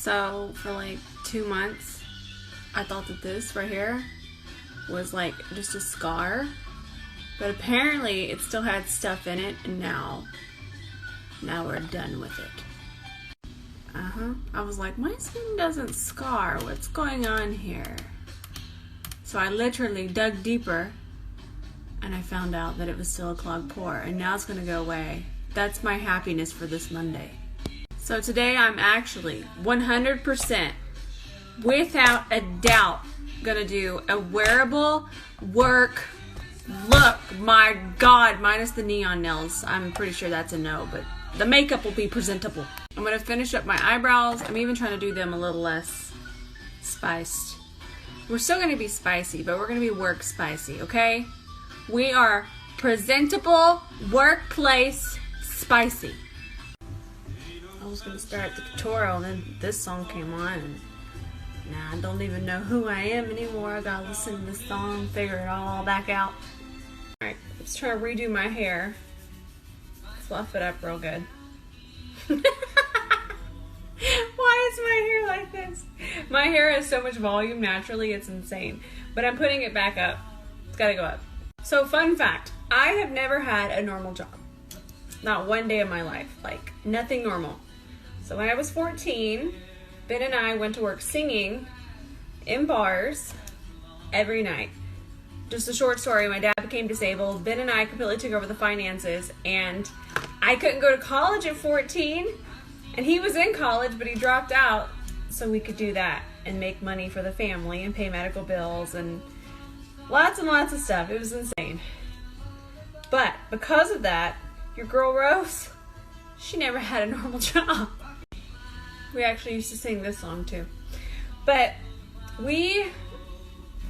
So for like 2 months, I thought that this right here was like just a scar, but apparently it still had stuff in it, and now we're done with it. I was like, my skin doesn't scar. What's going on here? So I literally dug deeper, and I found out that it was still a clogged pore, and now it's gonna go away. That's my happiness for this Monday. So today I'm actually 100%, without a doubt, gonna do a wearable work look. My God, minus the neon nails. I'm pretty sure that's a no, but the makeup will be presentable. I'm gonna finish up my eyebrows. I'm even trying to do them a little less spiced. We're still gonna be spicy, but we're gonna be work spicy, okay? We are presentable, workplace spicy. I was gonna start the tutorial, and then this song came on, and now I don't even know who I am anymore. I gotta listen to this song, figure it all back out. Alright, let's try to redo my hair. Fluff it up real good. Why is my hair like this? My hair has so much volume naturally, it's insane. But I'm putting it back up. It's gotta go up. So fun fact, I have never had a normal job. Not one day of my life. Like, nothing normal. So when I was 14, Ben and I went to work singing in bars every night. Just a short story, my dad became disabled. Ben and I completely took over the finances, and I couldn't go to college at 14, and he was in college, but he dropped out so we could do that and make money for the family and pay medical bills and lots of stuff. It was insane. But because of that, your girl Rose, she never had a normal job. We actually used to sing this song too. But we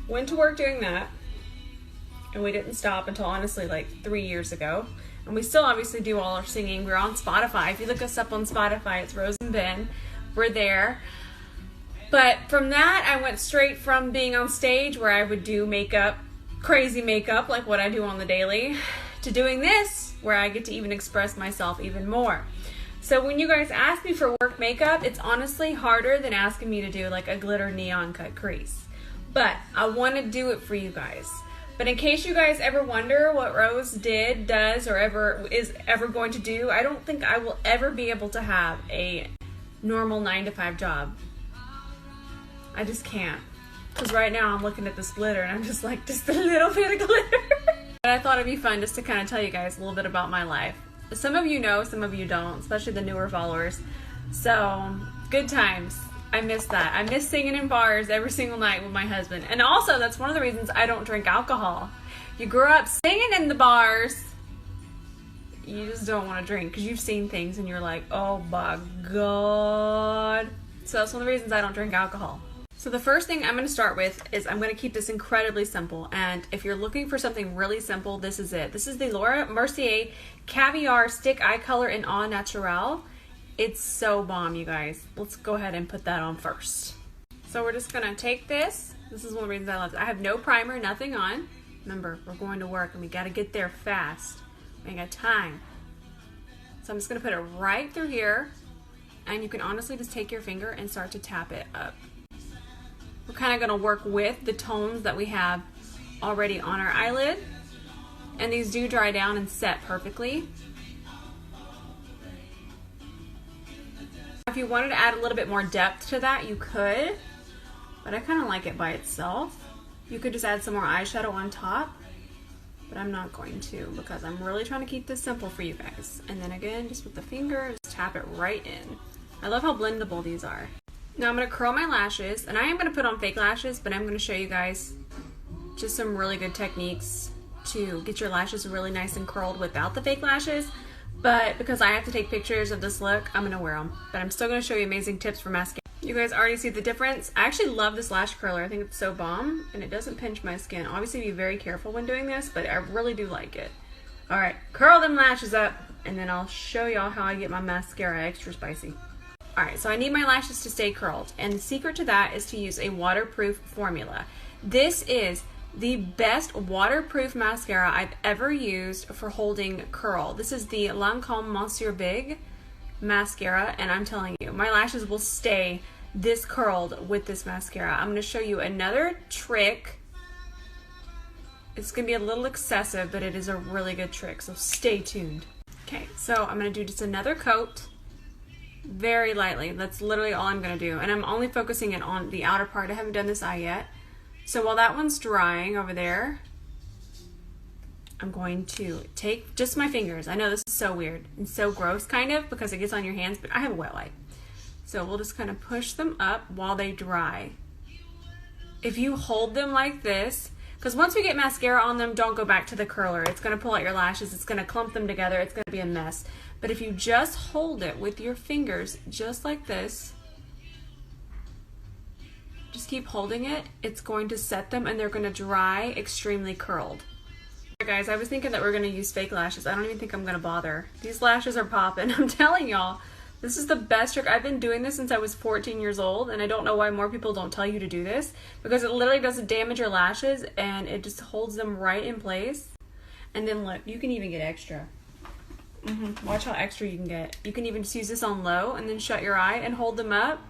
went to work doing that, and we didn't stop until honestly like 3 years ago. And we still obviously do all our singing. We're on Spotify. If you look us up on Spotify, it's Rose and Ben. We're there. But from that, I went straight from being on stage where I would do makeup, crazy makeup like what I do on the daily, to doing this where I get to even express myself even more. So when you guys ask me for work makeup, it's honestly harder than asking me to do like a glitter neon cut crease. But I want to do it for you guys. But in case you guys ever wonder what Rose does, or is ever going to do, I don't think I will ever be able to have a normal 9-to-5 job. I just can't. Because right now I'm looking at this glitter and I'm just like, just a little bit of glitter. But I thought it'd be fun just to kind of tell you guys a little bit about my life. Some of you know, some of you don't, especially the newer followers. So, good times. I miss that. I miss singing in bars every single night with my husband. And also, that's one of the reasons I don't drink alcohol. You grew up singing in the bars, you just don't want to drink because you've seen things and you're like, oh my God. So that's one of the reasons I don't drink alcohol. So the first thing I'm going to start with is I'm going to keep this incredibly simple. And if you're looking for something really simple, this is it. This is the Laura Mercier Caviar Stick Eye Color in Au Naturel. It's so bomb, you guys. Let's go ahead and put that on first. So we're just going to take this. This is one of the reasons I love it. I have no primer, nothing on. Remember, we're going to work and we got to get there fast. We ain't got time. So I'm just going to put it right through here. And you can honestly just take your finger and start to tap it up. We're kind of going to work with the tones that we have already on our eyelid. And these do dry down and set perfectly. If you wanted to add a little bit more depth to that, you could. But I kind of like it by itself. You could just add some more eyeshadow on top. But I'm not going to because I'm really trying to keep this simple for you guys. And then again, just with the finger, just tap it right in. I love how blendable these are. Now I'm going to curl my lashes, and I am going to put on fake lashes, but I'm going to show you guys just some really good techniques to get your lashes really nice and curled without the fake lashes. But because I have to take pictures of this look, I'm going to wear them. But I'm still going to show you amazing tips for mascara. You guys already see the difference. I actually love this lash curler. I think it's so bomb, and it doesn't pinch my skin. Obviously, be very careful when doing this, but I really do like it. All right, curl them lashes up, and then I'll show y'all how I get my mascara extra spicy. All right, so I need my lashes to stay curled, and the secret to that is to use a waterproof formula. This is the best waterproof mascara I've ever used for holding curl. This is the Lancome Monsieur Big mascara, and I'm telling you, my lashes will stay this curled with this mascara. I'm going to show you another trick. It's going to be a little excessive, but it is a really good trick, so stay tuned. Okay, so I'm going to do just another coat, very lightly. That's literally all I'm going to do, and I'm only focusing it on the outer part. I haven't done this eye yet. So while that one's drying over there, I'm going to take just my fingers. I know this is so weird and so gross, kind of, because it gets on your hands, but I have a wet wipe. So we'll just kind of push them up while they dry. If you hold them like this, because once we get mascara on them, don't go back to the curler. It's going to pull out your lashes. It's going to clump them together. It's going to be a mess. But if you just hold it with your fingers, just like this, just keep holding it, it's going to set them and they're going to dry extremely curled. Alright guys, I was thinking that we're going to use fake lashes. I don't even think I'm going to bother. These lashes are popping. I'm telling y'all, this is the best trick. I've been doing this since I was 14 years old, and I don't know why more people don't tell you to do this, because it literally doesn't damage your lashes and it just holds them right in place. And then look, you can even get extra. Watch how extra you can get. You can even just use this on low and then shut your eye and hold them up.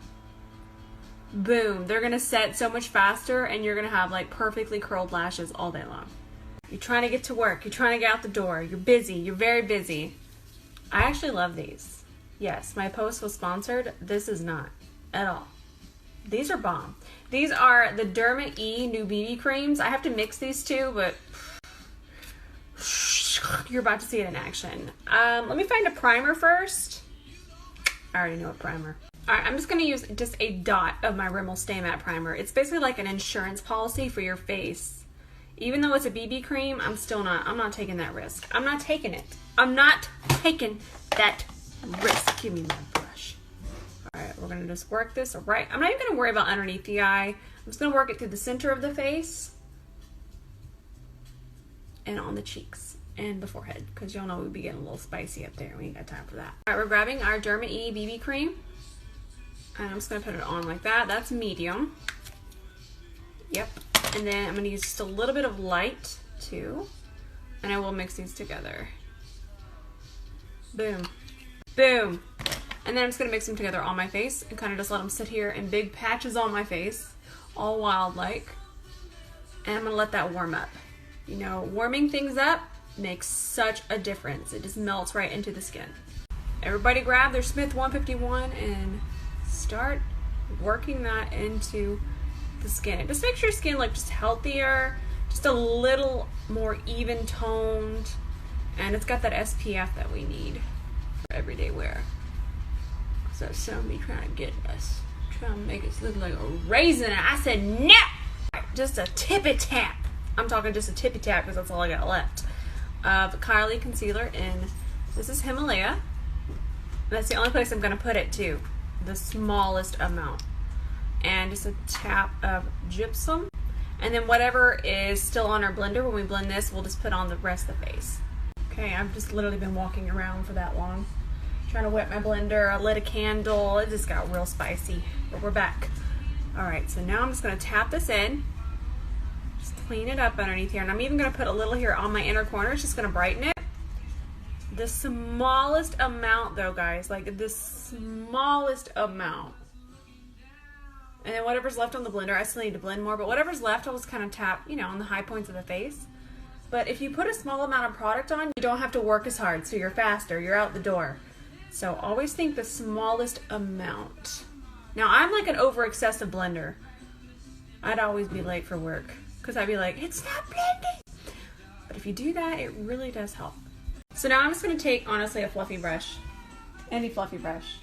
Boom, they're gonna set so much faster and you're gonna have like perfectly curled lashes all day long. You're trying to get to work, you're trying to get out the door, you're busy, you're very busy. I actually love these. Yes, my post was sponsored. This is not at all. These are bomb. These are the Derma E new BB creams. I have to mix these two, but you're about to see it in action. Let me find a primer first. I already know a primer. Alright, I'm just going to use just a dot of my Rimmel Stay Matte Primer. It's basically like an insurance policy for your face. Even though it's a BB cream, I'm not taking that risk. I'm not taking it. I'm not taking that risk. Give me my brush. Alright, we're going to just work this right. I'm not even going to worry about underneath the eye. I'm just going to work it through the center of the face and on the cheeks and the forehead, because y'all know we'd be getting a little spicy up there. We ain't got time for that. Alright, we're grabbing our Derma E BB cream. And I'm just going to put it on like that. That's medium. Yep. And then I'm going to use just a little bit of light too. And I will mix these together. Boom. Boom. And then I'm just going to mix them together on my face and kind of just let them sit here in big patches on my face. All wild like. And I'm going to let that warm up. You know, warming things up makes such a difference. It just melts right into the skin. Everybody grab their Smith 151 and start working that into the skin. It just makes your skin look just healthier, just a little more even toned, and it's got that SPF that we need for everyday wear. So somebody trying to get us, trying to make us look like a raisin, and I said no! Just a tippy tap. I'm talking just a tippy tap because that's all I got left. Of Kylie concealer in, this is Himalaya. That's the only place I'm going to put it too. The smallest amount, and just a tap of gypsum, and then whatever is still on our blender when we blend this, we'll just put on the rest of the face. Okay, I've just literally been walking around for that long trying to wet my blender. I lit a candle. It just got real spicy, but we're back. Alright, so now I'm just going to tap this in, just clean it up underneath here, and I'm even going to put a little here on my inner corner. It's just going to brighten it. The smallest amount though, guys, like the smallest amount. And then whatever's left on the blender, I still need to blend more, but whatever's left, I'll just kind of tap, you know, on the high points of the face. But if you put a small amount of product on, you don't have to work as hard, so you're faster, you're out the door. So always think the smallest amount. Now, I'm like an over-excessive blender. I'd always be late for work, because I'd be like, it's not blending. But if you do that, it really does help. So now I'm just going to take, honestly, a fluffy brush. Any fluffy brush.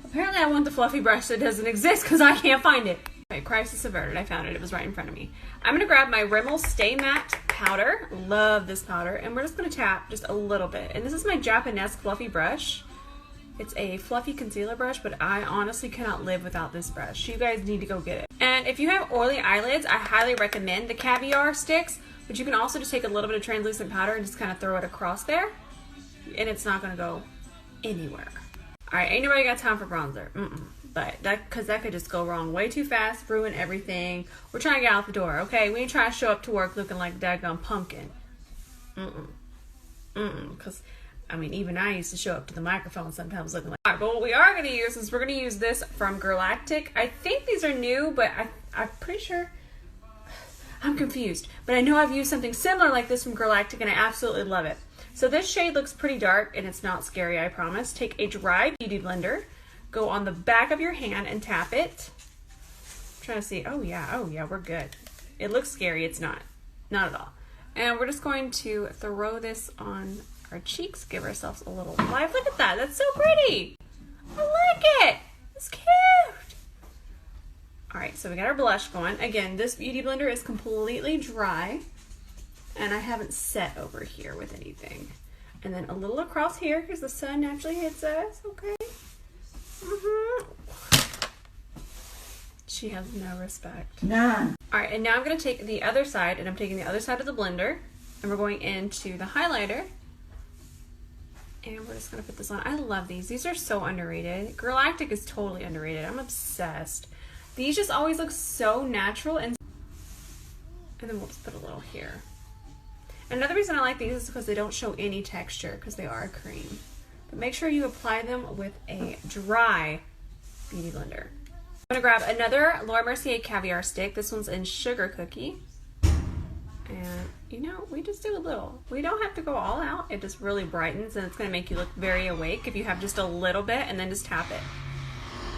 Apparently I want the fluffy brush that doesn't exist because I can't find it. Okay, crisis averted. I found it. It was right in front of me. I'm going to grab my Rimmel Stay Matte powder. Love this powder. And we're just going to tap just a little bit. And this is my Japanese fluffy brush. It's a fluffy concealer brush, but I honestly cannot live without this brush. You guys need to go get it. And if you have oily eyelids, I highly recommend the caviar sticks. But you can also just take a little bit of translucent powder and just kind of throw it across there. And it's not going to go anywhere. Alright, ain't nobody got time for bronzer. But because that could just go wrong way too fast, ruin everything. We're trying to get out the door, okay? We ain't trying to show up to work looking like a daggone pumpkin. Because I mean, even I used to show up to the microphone sometimes looking like... All right, but what we are going to use is we're going to use this from Galactic. I think these are new, but I'm pretty sure... I'm confused. But I know I've used something similar like this from Galactic, and I absolutely love it. So this shade looks pretty dark, and it's not scary, I promise. Take a dry beauty blender, go on the back of your hand and tap it. I'm trying to see. Oh yeah, we're good. It looks scary. It's not. Not at all. And we're just going to throw this on our cheeks, give ourselves a little life. Look at that. That's so pretty. I like it. It's cute. All right, so we got our blush going. Again, this beauty blender is completely dry, and I haven't set over here with anything. And then a little across here because the sun naturally hits us. Okay. She has no respect. None. All right, and now I'm going to take the other side, and I'm taking the other side of the blender, and we're going into the highlighter, and we're just going to put this on. I love these. These are so underrated. Galactic is totally underrated. I'm obsessed. These just always look so natural, and then we'll just put a little here. Another reason I like these is because they don't show any texture because they are a cream. But make sure you apply them with a dry beauty blender. I'm going to grab another Laura Mercier caviar stick. This one's in Sugar Cookie. And, you know, we just do a little. We don't have to go all out. It just really brightens, and it's going to make you look very awake if you have just a little bit and then just tap it.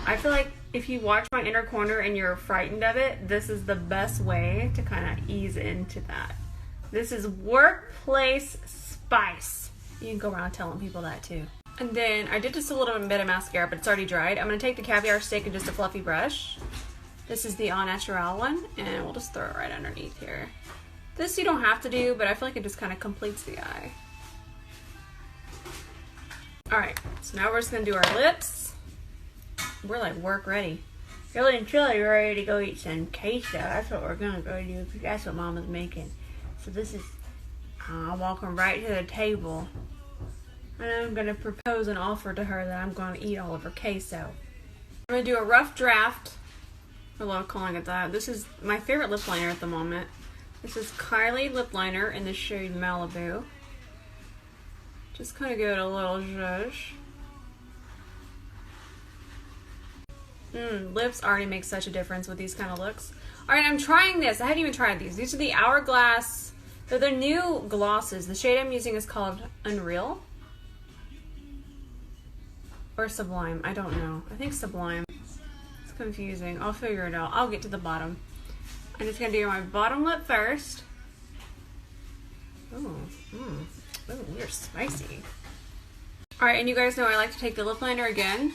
I feel like if you watch my inner corner and you're frightened of it, this is the best way to kind of ease into that. This is workplace spice. You can go around telling people that too. And then I did just a little bit of mascara, but it's already dried. I'm going to take the caviar stick and just a fluffy brush. This is the Au Naturel one, and we'll just throw it right underneath here. This you don't have to do, but I feel like it just kind of completes the eye. Alright, so now we're just going to do our lips. We're like work ready. Really and truly, we're ready to go eat some queso. That's what we're going to go do, because that's what Mama's making. So this is, I'm walking right to the table. And I'm going to propose an offer to her that I'm going to eat all of her queso. I'm going to do a rough draft. I love calling it that. This is my favorite lip liner at the moment. This is Kylie lip liner in the shade Malibu. Just kind of give it a little zhuzh. Lips already make such a difference with these kind of looks. Alright, I'm trying this. I hadn't even tried these. These are the Hourglass. They're the new glosses. The shade I'm using is called Unreal. Or Sublime. I don't know. I think Sublime. It's confusing. I'll figure it out. I'll get to the bottom. I'm just going to do my bottom lip first. Ooh, you're spicy. Alright, and you guys know I like to take the lip liner again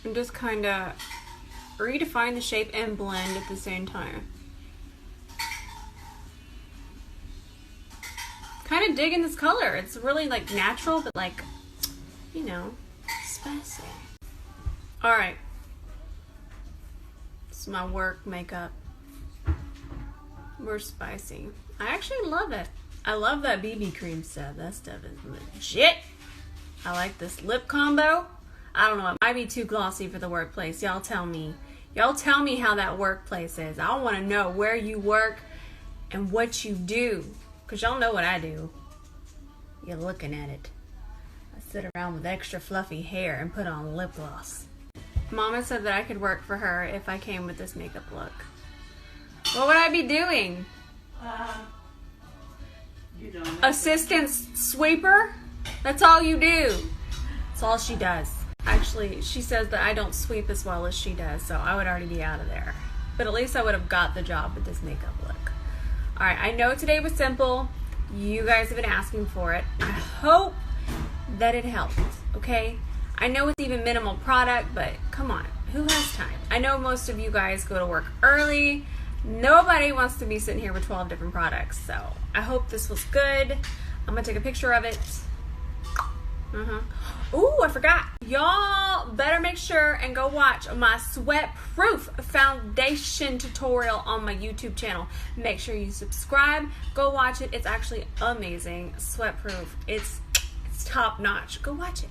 and just kind of redefine the shape and blend at the same time. Kind of digging this color. It's really like natural, but like, you know, spicy. Alright. This is my work makeup. We're spicy. I actually love it. I love that BB cream stuff. That stuff is legit. I like this lip combo. I don't know. It might be too glossy for the workplace. Y'all tell me. Y'all tell me how that workplace is. I want to know where you work and what you do. Because y'all know what I do. You're looking at it. I sit around with extra fluffy hair and put on lip gloss. Mama said that I could work for her if I came with this makeup look. What would I be doing? You don't know. Assistant sweeper? That's all you do. That's all she does. Actually, she says that I don't sweep as well as she does, so I would already be out of there. But at least I would have got the job with this makeup look. Alright, I know today was simple. You guys have been asking for it. I hope that it helped, okay? I know it's even minimal product, but come on, who has time? I know most of you guys go to work early. Nobody wants to be sitting here with 12 different products, so I hope this was good. I'm gonna take a picture of it. Ooh, I forgot. Y'all better make sure and go watch my sweat proof foundation tutorial on my YouTube channel. Make sure you subscribe. Go watch it. It's actually amazing. Sweat proof. It's top notch. Go watch it.